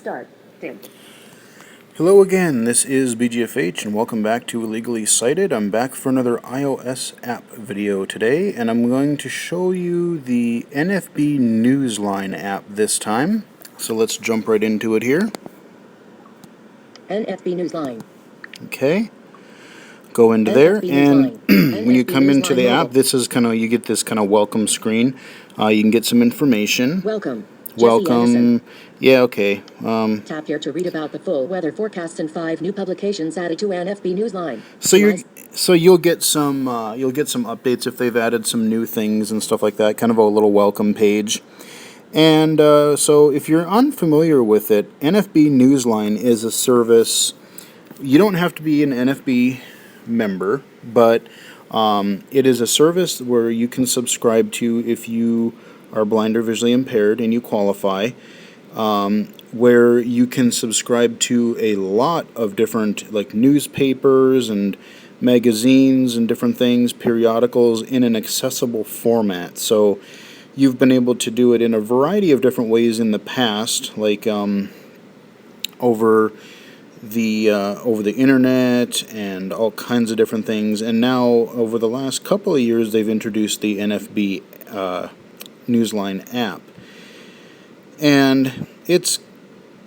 Start. Dim. Hello again, this is BGFH and welcome back to Illegally Cited. I'm back for another iOS app video today, and I'm going to show you the NFB Newsline app this time. So let's jump right into it here. NFB Newsline. Okay, go into there, and when you come into the app, this is you get this kind of welcome screen. You can get some information. Welcome. Yeah, okay. Tap here to read about the full weather forecasts and 5 new publications added to NFB Newsline. So you'll get some updates if they've added some new things and stuff like that. Kind of a little welcome page. And so if you're unfamiliar with it, NFB Newsline is a service. You don't have to be an NFB member, but it is a service where you can subscribe to if you are blind or visually impaired and you qualify, where you can subscribe to a lot of different newspapers and magazines and different things, periodicals in an accessible format. So you've been able to do it in a variety of different ways in the past, like over the internet and all kinds of different things. And now over the last couple of years they've introduced the NFB Newsline app, and it's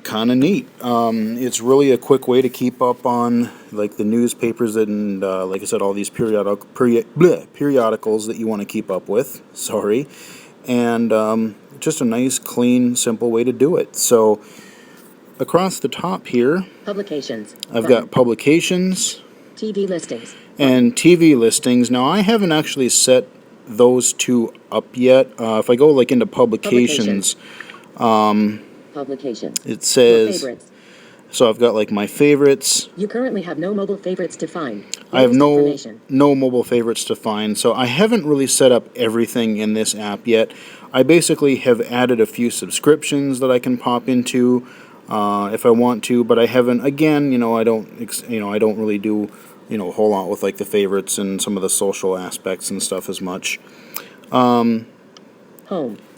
kind of neat. It's really a quick way to keep up on the newspapers and like I said, all these periodicals that you want to keep up with. Sorry, and just a nice, clean, simple way to do it. So across the top here, publications. I've got publications, TV listings, and TV listings. Now I haven't actually set those two up yet. If I go into publications, it says, so I've got my favorites. You currently have no mobile favorites to find. I have no mobile favorites to find, so I haven't really set up everything in this app yet. I basically have added a few subscriptions that I can pop into if I want to, but I haven't. Again, I don't really do a whole lot with the favorites and some of the social aspects and stuff as much. Home.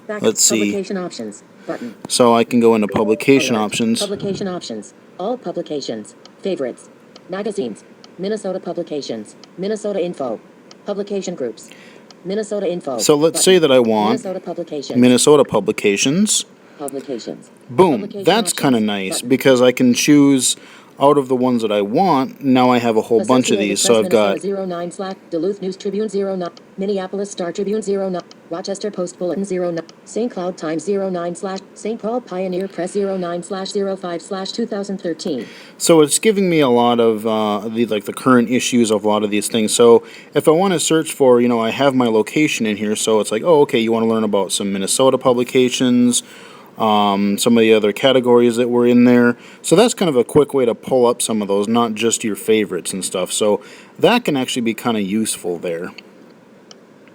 Back. Let's see. Publication options. Button. So I can go into publication options. Publication options. All publications. Favorites. Magazines. Minnesota publications. Minnesota info. Publication groups. Minnesota info. So let's say that I want Minnesota publications. Minnesota publications. Publications. Boom. Publication That's kind of nice because I can choose out of the ones that I want. Now I have a whole bunch of these. So I've got 09 / Duluth News Tribune 09, Minneapolis Star Tribune 09, Rochester Post Bulletin 09, St. Cloud Times 09 / St. Paul Pioneer Press 09 / 05 / 2013. So it's giving me a lot of the current issues of a lot of these things. So if I want to search for, I have my location in here. So it's oh, okay, you want to learn about some Minnesota publications, some of the other categories that were in there. So that's kind of a quick way to pull up some of those, not just your favorites and stuff. So that can actually be kind of useful there.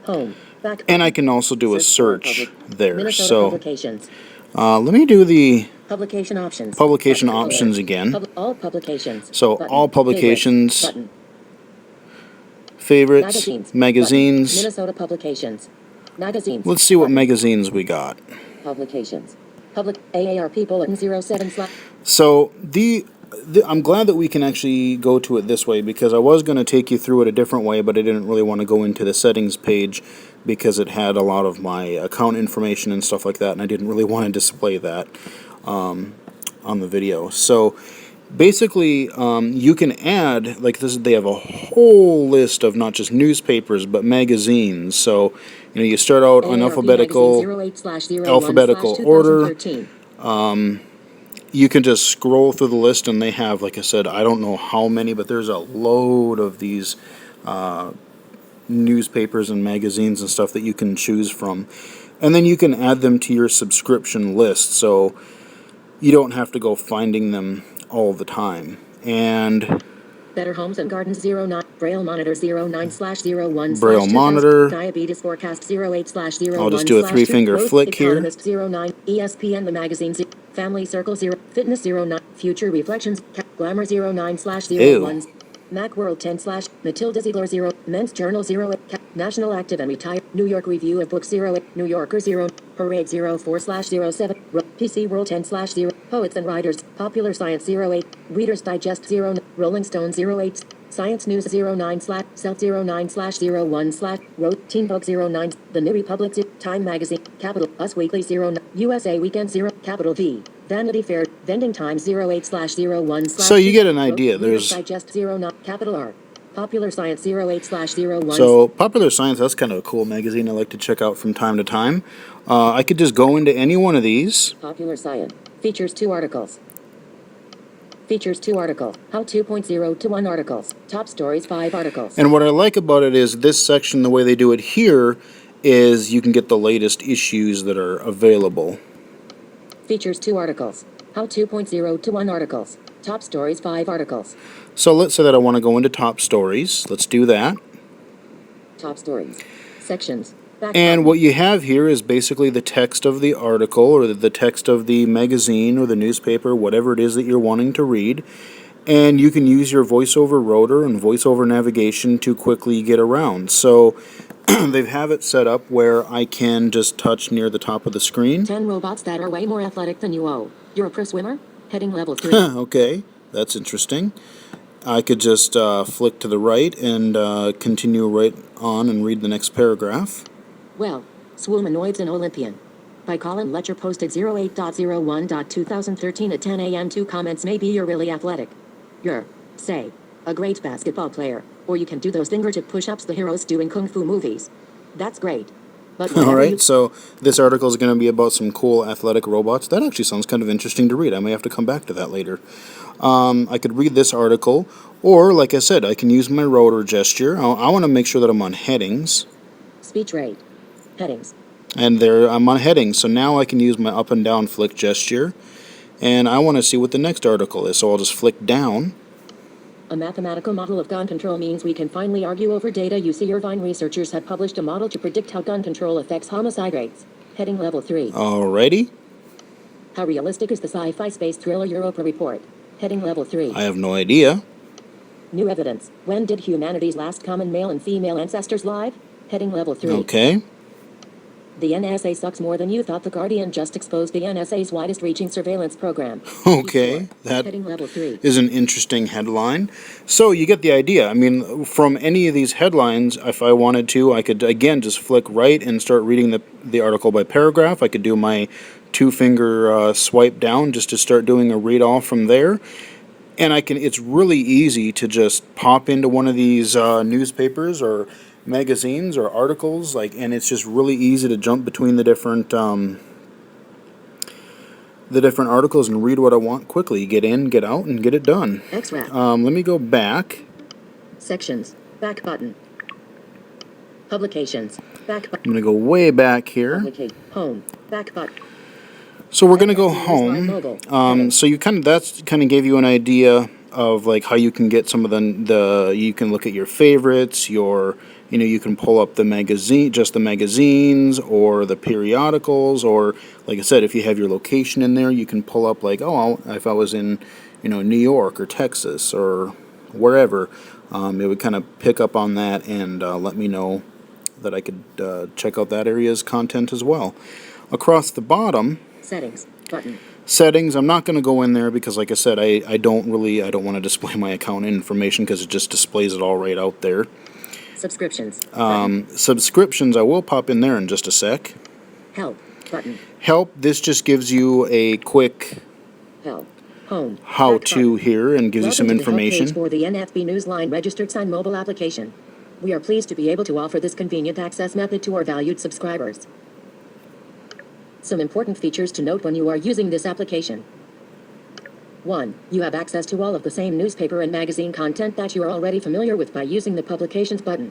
Home. Back. And I can also do a search there. Minnesota so publications. Let me do the publication options. Publication options again. All publications. So Button. all publications. Favorites. Magazines. Minnesota publications. Magazines. Let's see what magazines we got. Publications. Public AARP Bulletin 07 / So I'm glad that we can actually go to it this way, because I was going to take you through it a different way, but I didn't really want to go into the settings page because it had a lot of my account information and stuff like that, and I didn't really want to display that on the video. So basically, you can add, they have a whole list of not just newspapers, but magazines. So, you start out in alphabetical order. You can just scroll through the list, and they have, like I said, I don't know how many, but there's a load of these newspapers and magazines and stuff that you can choose from. And then you can add them to your subscription list, so you don't have to go finding them all the time. And Better Homes and Gardens 09, Braille Monitor 09/01 Braille Monitor. Diabetes Forecast 08/01. I'll just do a 3-finger flick here. Economist 09, ESPN The Magazine, Family Circle 0, Fitness 09, Future Reflections, Glamour 09/01, Macworld 10/ Matilda Ziegler 0, Men's Journal 0, National Active and Retired, New York Review of Books 0, New Yorker 0, Parade 04/07, PC World 10/0, Poets and Writers, Popular Science 08, Reader's Digest 09, Rolling Stone 08, Science News 09 slash, Self 09 slash 01 slash, Wrote, Teen Vogue 09, The New Republic, Time Magazine, Capital, Us Weekly 09, USA Weekend 0, Capital V, Vanity Fair, Vending Times 08 slash 01 slash. So you get an idea. Reader's There's Digest 09, Capital R, Popular Science 08 slash 01. So Popular Science, that's kind of a cool magazine I like to check out from time to time. I could just go into any one of these. Popular Science features 2 articles. Features 2 articles. How 2.0 to 1 articles. Top stories 5 articles. And what I like about it is this section, the way they do it here, is you can get the latest issues that are available. Features 2 articles. How 2.0 to 1 articles. Top stories 5 articles. So let's say that I want to go into top stories. Let's do that. Top stories. Sections. Back And button. what you have here is basically the text of the article or the text of the magazine or the newspaper, whatever it is that you're wanting to read. And you can use your voiceover rotor and voiceover navigation to quickly get around. So they have it set up where I can just touch near the top of the screen. 10 robots that are way more athletic than you. Oh, you're a pro swimmer? Heading level 3. Okay, that's interesting. I could just flick to the right and continue right on and read the next paragraph. Well, Swoomanoids and Olympian. By Colin Letcher, posted 08.01.2013 at 10 a.m. 2 comments. Maybe you're really athletic. You're, say, a great basketball player, or you can do those fingertip push-ups the heroes do in kung fu movies. That's great. But All whatever right, you- so this article is going to be about some cool athletic robots. That actually sounds kind of interesting to read. I may have to come back to that later. I could read this article, or, like I said, I can use my rotor gesture. I want to make sure that I'm on headings. Speech rate. Headings. And there I'm on headings, so now I can use my up and down flick gesture. And I want to see what the next article is, so I'll just flick down. A mathematical model of gun control means we can finally argue over data. UC Irvine researchers have published a model to predict how gun control affects homicide rates. Heading level 3. Alrighty. How realistic is the sci-fi space thriller Europa report? Heading level 3. I have no idea. New evidence. When did humanity's last common male and female ancestors live? Heading level 3. Okay. The NSA sucks more than you thought. The Guardian just exposed the NSA's widest-reaching surveillance program. Okay, that Heading level 3. is an interesting headline. So you get the idea. I mean, from any of these headlines, if I wanted to, I could, again, just flick right and start reading the article by paragraph. I could do my 2-finger swipe down just to start doing a read-all from there. And it's really easy to just pop into one of these newspapers or magazines or articles, and it's just really easy to jump between the different articles and read what I want quickly. Get in, get out, and get it done. XWrap. Let me go back. Sections. Back button. Publications. Back button. I'm going to go way back here. Home. Back button. So we're going to go Newsline home. mobile. So that's kind of gave you an idea of how you can get some of you can look at your favorites, you can pull up the magazine, just the magazines or the periodicals, or like I said, if you have your location in there, you can pull up if I was in, New York or Texas or wherever, it would kind of pick up on that and let me know that I could check out that area's content as well. Across the bottom, Settings. Button. settings, I'm not going to go in there because, like I said, I don't want to display my account information because it just displays it all right out there. Subscriptions. Subscriptions, I will pop in there in just a sec. Help. Button. Help, this just gives you a quick Help. Home. how-to here and gives you some Welcome to the help information. page for the NFB Newsline registered sign mobile application. We are pleased to be able to offer this convenient access method to our valued subscribers. Some important features to note when you are using this application. 1. You have access to all of the same newspaper and magazine content that you are already familiar with by using the Publications button.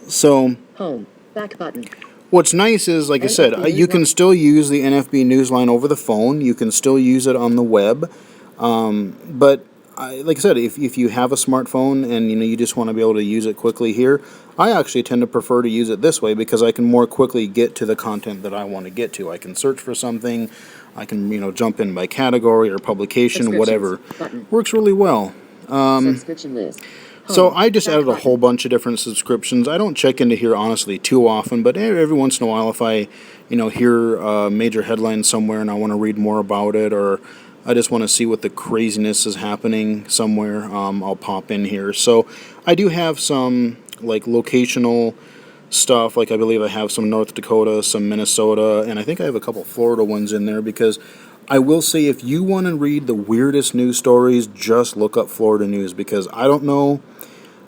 So Home. Back button. what's nice is, like I said, you can still use the NFB Newsline over the phone. You can still use it on the web. But like I said, if you have a smartphone and you just want to be able to use it quickly here, I actually tend to prefer to use it this way because I can more quickly get to the content that I want to get to. I can search for something. I can jump in by category or publication, whatever. Button. Works really well. Subscription list. So Home. I just Back added a button. whole bunch of different subscriptions. I don't check into here honestly too often, but every once in a while, if I, hear a major headline somewhere and I want to read more about it, or I just want to see what the craziness is happening somewhere, I'll pop in here. So I do have some like locational stuff. Like I believe I have some North Dakota, some Minnesota, and I think I have a couple Florida ones in there because I will say if you want to read the weirdest news stories, just look up Florida news because I don't know.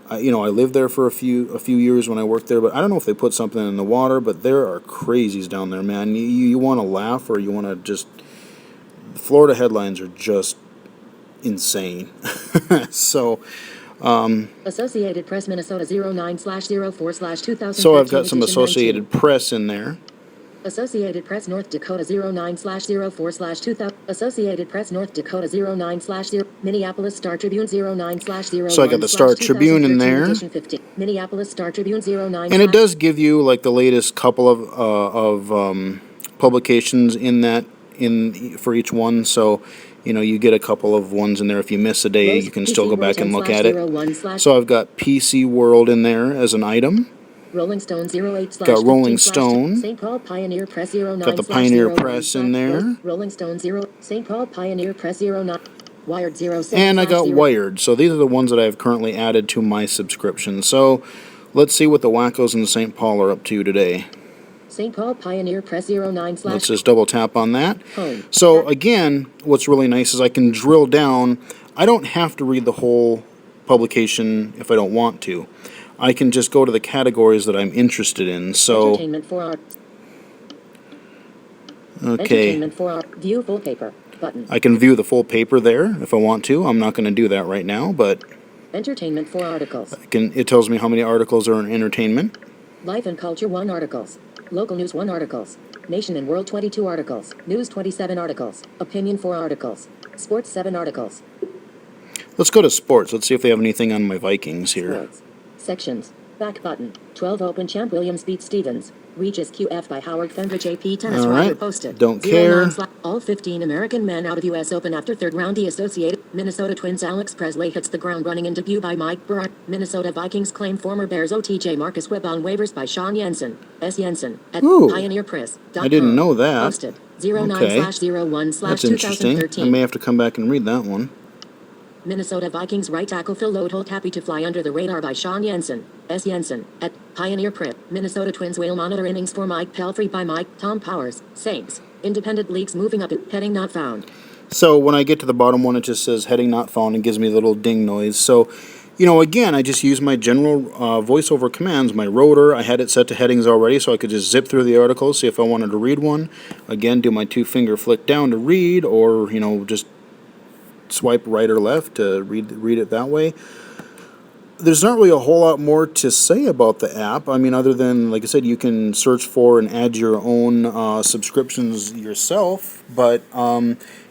I lived there for a few years when I worked there, but I don't know if they put something in the water. But there are crazies down there, man. You want to laugh or you want to just. Florida headlines are just insane. So. Associated Press Minnesota 09/04/2013. So I've got some edition 19. Associated Press in there. Associated Press North Dakota 09/04/2000. Associated Press North Dakota 09/0. Minneapolis Star Tribune 09/01. So I got the Star Tribune in there. Edition 15. Minneapolis Star Tribune 09. And it does give you like the latest couple of publications in that for each one. So you get a couple of ones in there. If you miss a day, you can still go back and look at it. So I've got PC World in there as an item. Rolling Stone 08/. Got Rolling Stone. St. Paul Pioneer Press 09. Got the Pioneer Press in there. Rolling Stone 0. St. Paul Pioneer Press 09. Wired 06. And I got Wired. So these are the ones that I have currently added to my subscription. So let's see what the wackos in St. Paul are up to today. St. Paul Pioneer Press 09/. Let's just double tap on that. Home. So again, what's really nice is I can drill down. I don't have to read the whole publication if I don't want to. I can just go to the categories that I'm interested in. So Entertainment 4R. okay, Entertainment 4R. View full paper button. I can view the full paper there if I want to. I'm not going to do that right now, but Entertainment 4 articles. it tells me how many articles are in entertainment. Life and Culture 1 articles. Local News 1 articles. Nation and World 22 articles. News 27 articles. Opinion 4 articles. Sports 7 articles. Let's go to sports. Let's see if they have anything on my Vikings here. Sports. Sections. Back button. 12 Open Champ Williams beats Stevens. Reaches QF by Howard Fender JP Tennis All Rider right. posted. Don't 09 care. All 15 American men out of U.S. Open after third round. The Associated Minnesota Twins Alex Presley hits the ground running in debut by Mike Burr. Minnesota Vikings claim former Bears OTJ Marcus Webb on waivers by Sean Jensen. S. Jensen at Ooh. PioneerPress.com. I didn't know that. Posted 09/01/2013. That's interesting. I may have to come back and read that one. Minnesota Vikings right tackle Phil Lodeholt happy to fly under the radar by Sean Jensen. S. Jensen at Pioneer Prep. Minnesota Twins will monitor innings for Mike Pelfrey by Mike. Tom Powers. Saints. Independent leagues moving up. Heading not found. So when I get to the bottom one, it just says heading not found and gives me a little ding noise. So, again, I just use my general voiceover commands, my rotor. I had it set to headings already, so I could just zip through the articles, see if I wanted to read one. Again, do my 2-finger flick down to read, or, just swipe right or left to read it that way. There's not really a whole lot more to say about the app. I mean, other than, like I said, you can search for and add your own subscriptions yourself. But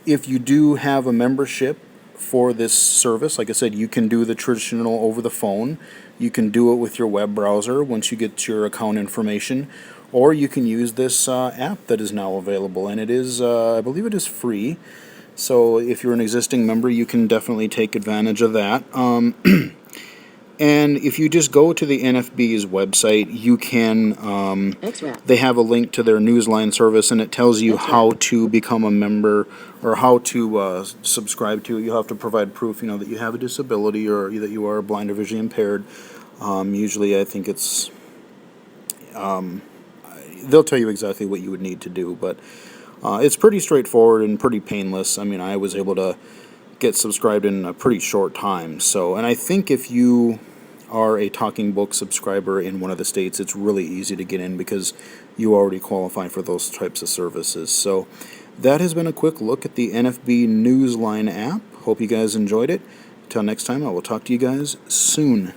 if you do have a membership for this service, like I said, you can do the traditional over the phone. You can do it with your web browser once you get your account information. Or you can use this app that is now available. And it is, I believe it is free. So if you're an existing member, you can definitely take advantage of that. And if you just go to the NFB's website, you can, they have a link to their Newsline service, and it tells you how to become a member or how to subscribe to it. You'll have to provide proof, that you have a disability or that you are blind or visually impaired. Usually I think it's, they'll tell you exactly what you would need to do, but it's pretty straightforward and pretty painless. I mean, I was able to get subscribed in a pretty short time. So, and I think if you are a Talking Book subscriber in one of the states, it's really easy to get in because you already qualify for those types of services. So that has been a quick look at the NFB Newsline app. Hope you guys enjoyed it. Until next time, I will talk to you guys soon.